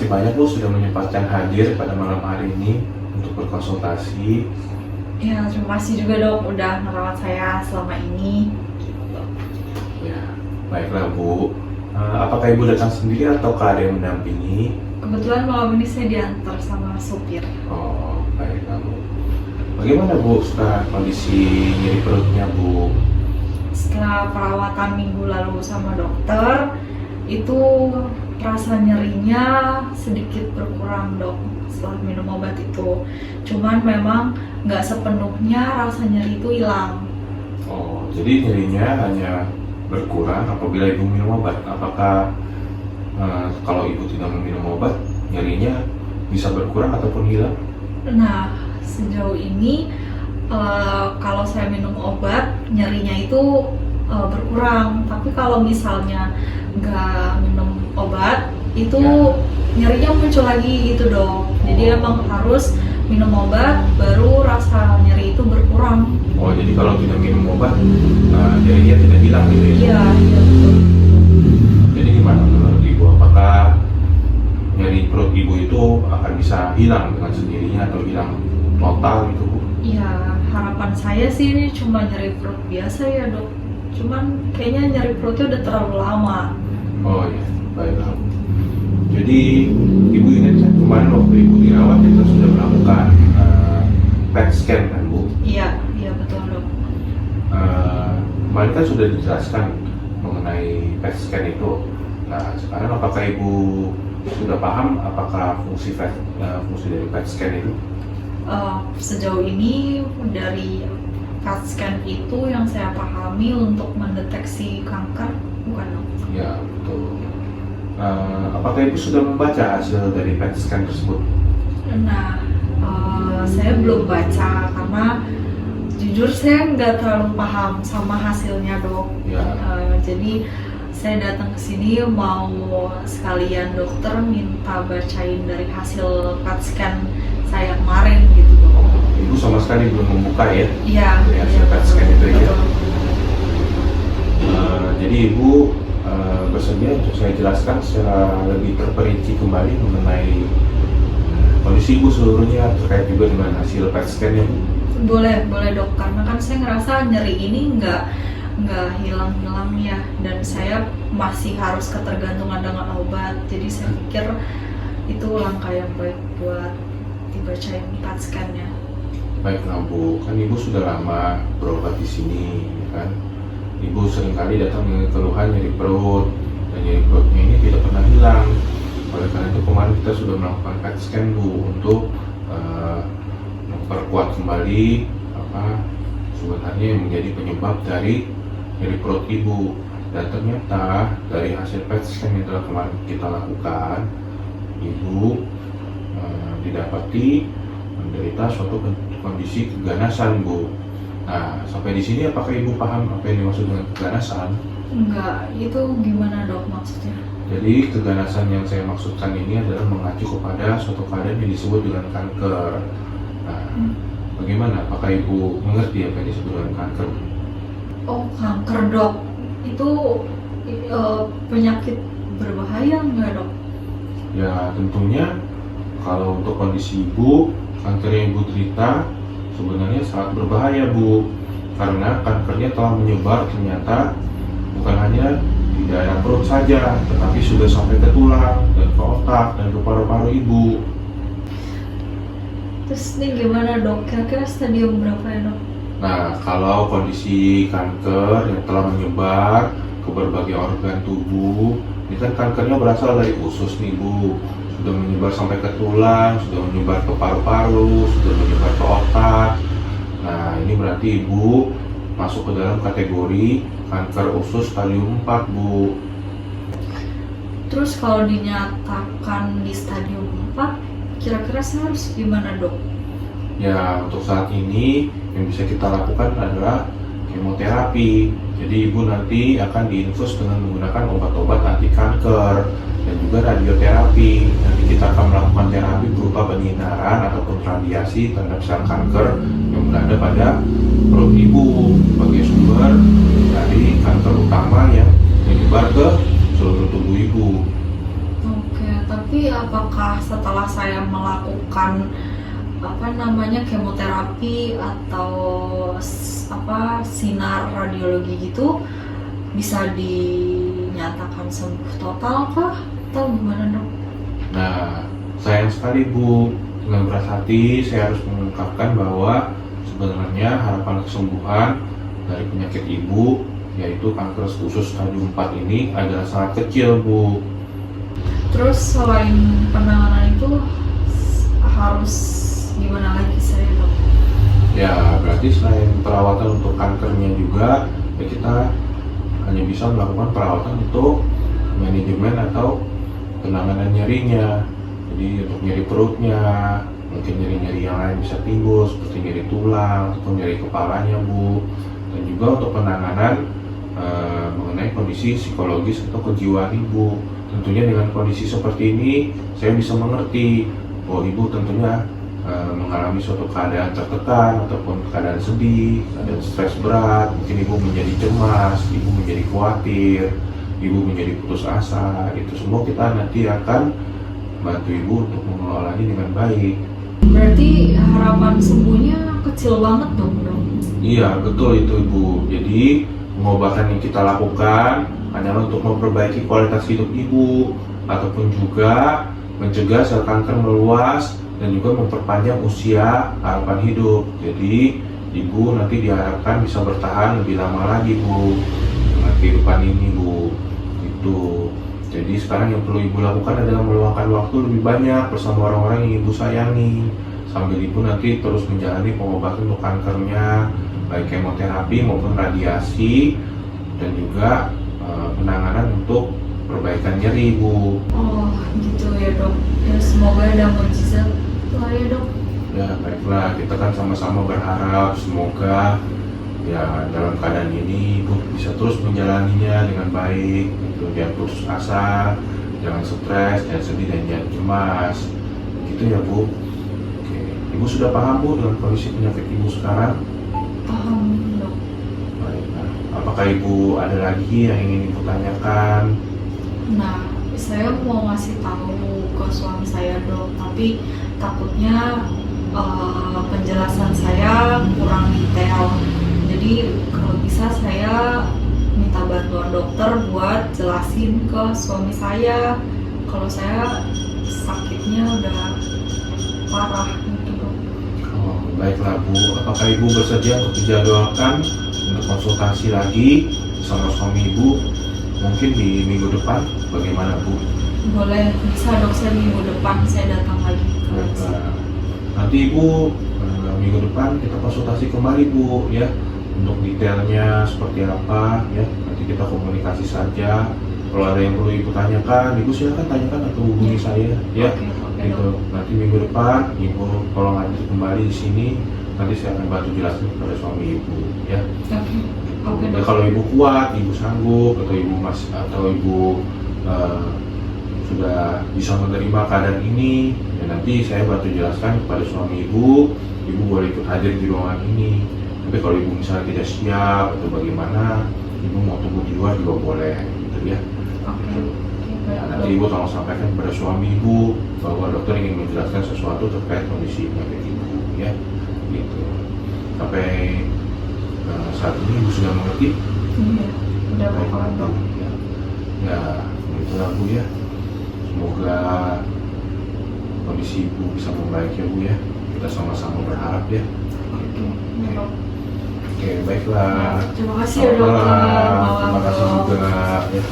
kasih banyak Bu sudah menyempatkan hadir pada malam hari ini untuk berkonsultasi. Ya, terima kasih juga dok udah merawat saya selama ini. Ya, baiklah Bu. Apakah Ibu datang sendiri atau ada yang mendampingi? Kebetulan malam ini saya diantar sama supir. Oh, baiklah Bu. Bagaimana Bu sekarang kondisi nyeri perutnya Bu? Setelah perawatan minggu lalu sama dokter, itu rasa nyerinya sedikit berkurang dok setelah minum obat itu. Cuman memang nggak sepenuhnya rasa nyeri itu hilang. Oh, jadi nyerinya hanya berkurang apabila Ibu minum obat. Apakah kalau Ibu tidak meminum obat, nyerinya bisa berkurang ataupun hilang? Nah, sejauh ini kalau saya minum obat, nyerinya itu berkurang. Tapi kalau misalnya nggak minum obat, itu nyerinya muncul lagi gitu dong. Jadi emang harus minum obat, baru rasa nyeri itu berkurang. Oh, jadi kalau tidak minum obat, nyerinya tidak hilang gitu ya? Iya, iya betul. Jadi gimana menurut Ibu? Apakah nyeri perut Ibu itu akan bisa hilang dengan sendirinya atau hilang total gitu Bu? Iya, harapan saya sih ini cuma nyeri perut biasa ya dok. Cuman kayaknya nyeri perutnya udah terlalu lama. Oh iya, baiklah. Jadi Ibu ingat kan kemarin waktu Ibu dirawat kita sudah melakukan PET scan kan Bu? Iya, iya betul dok. Kemarin kan sudah dijelaskan mengenai PET scan itu. Nah sekarang apakah Ibu sudah paham apakah fungsi dari PET scan itu? Sejauh ini dari CAT scan itu yang saya pahami untuk mendeteksi kanker, bukan dok? Ya betul. Apakah Ibu sudah membaca hasil dari PET scan tersebut? Nah, saya belum baca karena jujur saya nggak terlalu paham sama hasilnya dok. Ya. Jadi saya datang ke sini mau sekalian dokter minta bacain dari hasil CAT scan saya kemarin gitu dok. Ibu sama sekali belum membuka ya? Iya. Dari hasil PET scan itu ya? Jadi Ibu bersedia untuk saya jelaskan secara lebih terperinci kembali mengenai kondisi Ibu seluruhnya terkait juga dengan hasil PET scan-nya Bu? Boleh dok, karena kan saya ngerasa nyeri ini nggak hilang-hilang ya, dan saya masih harus ketergantungan dengan obat. Jadi saya pikir itu langkah yang baik buat dibacain CAT scan-nya. Baiklah Bu, kan Ibu sudah lama berobat di sini, kan? Ibu seringkali datang dengan keluhan nyeri perut, dan nyeri perutnya ini tidak pernah hilang. Oleh karena itu kemarin kita sudah melakukan PET scan Bu untuk memperkuat kembali apa sebenarnya yang menjadi penyebab dari nyeri perut Ibu. Dan ternyata dari hasil PET scan yang telah kemarin kita lakukan, Ibu didapati menderita suatu kondisi keganasan Bu. Nah, sampai di sini apakah Ibu paham apa yang dimaksud dengan keganasan? Enggak, itu gimana dok maksudnya? Jadi keganasan yang saya maksudkan ini adalah mengacu kepada suatu keadaan yang disebut dengan kanker. Nah, bagaimana? Apakah Ibu mengerti apa yang disebut dengan kanker? Oh, kanker dok, itu penyakit berbahaya nggak dok? Ya tentunya kalau untuk kondisi Ibu, kanker yang Ibu derita sebenarnya sangat berbahaya Bu, karena kankernya telah menyebar ternyata bukan hanya di daerah perut saja, tetapi sudah sampai ke tulang dan ke otak dan ke paru-paru Ibu. Terus ini gimana dok? Kira-kira stadium berapa ya dok? Nah, kalau kondisi kanker yang telah menyebar ke berbagai organ tubuh, ini kan kankernya berasal dari usus nih Bu, sudah menyebar sampai ke tulang, sudah menyebar ke paru-paru, sudah menyebar ke otak. Nah, ini berarti Ibu masuk ke dalam kategori kanker usus stadium 4 Bu. Terus kalau dinyatakan di stadium 4, kira-kira saya harus gimana dok? Ya, untuk saat ini yang bisa kita lakukan adalah kemoterapi. Jadi Ibu nanti akan diinfus dengan menggunakan obat-obat anti kanker dan juga radioterapi. Nanti kita akan melakukan terapi berupa penyinaran ataupun radiasi terhadap sel kanker yang berada pada perut Ibu sebagai sumber dari kanker utama yang menyebar ke seluruh tubuh Ibu. Oke, tapi Tapi apakah setelah saya melakukan kemoterapi atau sinar radiologi gitu bisa dinyatakan sembuh total kah? Atau gimana dok? Nah, sayang sekali Bu, dengan berat hati saya harus mengungkapkan bahwa sebenarnya harapan kesembuhan dari penyakit ibu, yaitu kanker usus stadium 4 ini adalah sangat kecil Bu. Terus selain penanganan itu harus gimana lagi saya dok? Ya, berarti selain perawatan untuk kankernya juga, ya kita hanya bisa melakukan perawatan untuk manajemen atau penanganan nyerinya. Jadi untuk nyeri perutnya, mungkin nyeri-nyeri yang lain bisa timbul seperti nyeri tulang atau nyeri kepalanya Bu. Dan juga untuk penanganan mengenai kondisi psikologis atau kejiwaan ibu. Tentunya dengan kondisi seperti ini, saya bisa mengerti bahwa ibu tentunya mengalami suatu keadaan tertekan ataupun keadaan sedih, keadaan stres berat, mungkin ibu menjadi cemas, ibu menjadi khawatir, ibu menjadi putus asa. Itu semua kita nanti akan bantu ibu untuk mengelolanya dengan baik. Berarti harapan sembuhnya kecil banget dong dong? Iya, betul itu ibu. Jadi pengobatan yang kita lakukan hanyalah untuk memperbaiki kualitas hidup ibu ataupun juga mencegah sel kanker meluas dan juga memperpanjang usia harapan hidup. Jadi ibu nanti diharapkan bisa bertahan lebih lama lagi Bu dengan kehidupan ini Bu. Itu. Jadi sekarang yang perlu ibu lakukan adalah meluangkan waktu lebih banyak bersama orang-orang yang ibu sayangi, sambil ibu nanti terus menjalani pengobatan untuk kankernya, baik kemoterapi maupun radiasi, dan juga penanganan untuk perbaikan nyeri ibu. Oh gitu ya dok. Ya semoga ada mukjizat lah ya dok. Ya baiklah, kita kan sama-sama berharap semoga ya dalam keadaan ini ibu bisa terus menjalaninya dengan baik. Gitu. Jangan putus asa, jangan stres, jangan sedih dan jangan cemas. Gitu ya Bu. Oke. Ibu sudah paham Bu dengan kondisi penyakit ibu sekarang? Paham dok. Baiklah. Apakah ibu ada lagi yang ingin ibu tanyakan? Nah, saya mau ngasih tahu ke suami saya dok, tapi takutnya penjelasan saya kurang detail. Jadi kalau bisa saya minta bantuan dokter buat jelasin ke suami saya kalau saya sakitnya udah parah gitu dok. Oh, baiklah Bu. Apakah ibu bersedia untuk dijadwalkan untuk konsultasi lagi bersama suami ibu? Mungkin di minggu depan, bagaimana Bu? Boleh, bisa dok, saya minggu depan saya datang lagi ke Baiklah. Nanti ibu minggu depan kita konsultasi kembali Bu ya, untuk detailnya seperti apa ya. Nanti kita komunikasi saja. Kalau ada yang perlu ibu tanyakan, ibu silakan tanyakan atau hubungi saya ya. Oke, Gitu. dok. Nanti minggu depan ibu tolong hadir kembali di sini. Nanti saya akan bantu jelasin kepada suami ibu ya. Oke Dan dok. kalau ibu kuat, ibu sanggup, atau ibu sudah bisa menerima keadaan ini, ya nanti saya bantu jelaskan kepada suami ibu boleh ikut hadir di ruangan ini. Tapi kalau ibu misalnya tidak siap atau bagaimana, ibu mau tunggu di luar juga boleh, gitu ya. Oke. Ya, nanti ibu tolong sampaikan kepada suami ibu bahwa dokter ingin menjelaskan sesuatu terkait kondisi penyakit ibu, ya, gitu. Sampai saat ini ibu sudah mengerti? Iya, udah paham dok. Ya, itulah Bu ya. Semoga kondisi ibu bisa membaik ya Bu ya. Kita sama-sama berharap ya. Oke, iya, dok. Oke, baiklah. Terima kasih ya dokter. Selamat malam. Malam, Terima kasih dok. juga ya.